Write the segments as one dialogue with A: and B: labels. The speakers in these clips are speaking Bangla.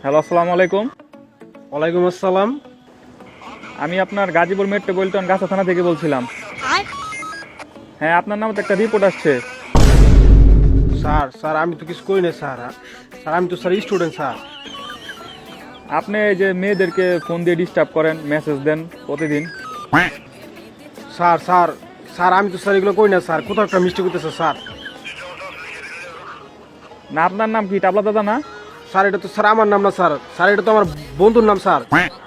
A: হ্যালো, আসসালামু আলাইকুম।
B: ওয়ালাইকুম আসসালাম।
A: আমি আপনার গাজীপুর মেট্রোপলিটন গাছা থানা থেকে বলছিলাম। হ্যাঁ, আপনার নামে তো একটা রিপোর্ট আসছে।
B: স্যার স্যার আমি তো কিছু করি না স্যার। স্যার আমি তো স্যার স্টুডেন্ট স্যার।
A: আপনি এই যে মেয়েদেরকে ফোন দিয়ে ডিস্টার্ব করেন, মেসেজ দেন প্রতিদিন।
B: স্যার স্যার স্যার আমি তো স্যার এগুলো করি না স্যার, কোথাও একটা মিস্টেক হইতেছে স্যার।
A: না, আপনার নাম কি টাবলা দাদা না?
B: স্যার এটা তো স্যার আমার নাম না স্যার, স্যার এটা তো আমার বন্ধুর নাম স্যার।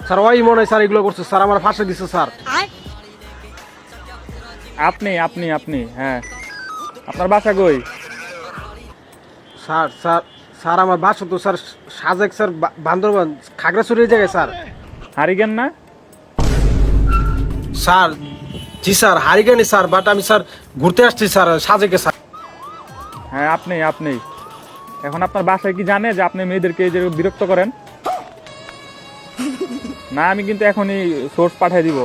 B: স্যার ওই মনে হয় স্যার এগুলো করছে স্যার, আমার ফাঁসে দিচ্ছে স্যার।
A: আপনি আপনি আপনি হ্যাঁ, আপনার বাসা কই?
B: স্যার স্যার স্যার আমার বাসা তো স্যার সাজেক স্যার, বান্দরবান খাগড়াছড়ির জায়গায় স্যার।
A: হারিগেন না?
B: স্যার জি স্যার হারিগানি স্যার, বাট আমি স্যার ঘুরতে আসছি স্যার সাজেকে স্যার।
A: হ্যাঁ, আপনি আপনি এখন আপনার বাসায় কি জানে যে আপনি মেয়েদেরকে এই যে বিরক্ত করেন? না, আমি কিন্তু এখনই সোর্স পাঠিয়ে দিব।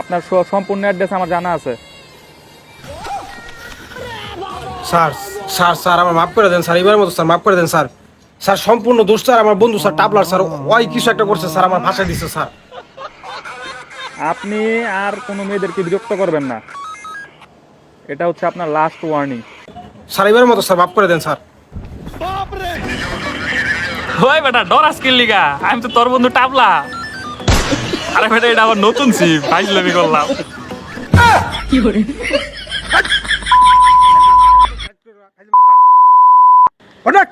A: আপনার সম্পূর্ণ অ্যাড্রেস আমার জানা আছে।
B: স্যার স্যার স্যার আমার মাফ করে দেন স্যার, এবার মতো স্যার মাফ করে দেন স্যার। স্যার সম্পূর্ণ দোষ স্যার আমার বন্ধু স্যার টাবলার স্যার, ওই কিছু একটা করছে স্যার, আমার ভাষায় দিচ্ছে স্যার।
A: আপনি আর কোনো মেয়েদেরকে বিরক্ত করবেন না, এটা হচ্ছে আপনার লাস্ট ওয়ার্নিং।
B: স্যার এবার মতো স্যার মাফ করে দেন স্যার।
C: ওই বেটা ডরাস কিল লিগা, আমি তো তোর বন্ধু টাবলা। আরে বেটা এটা আবার নতুন সিম, ফাইজলামি করলাম।
B: হঠাৎ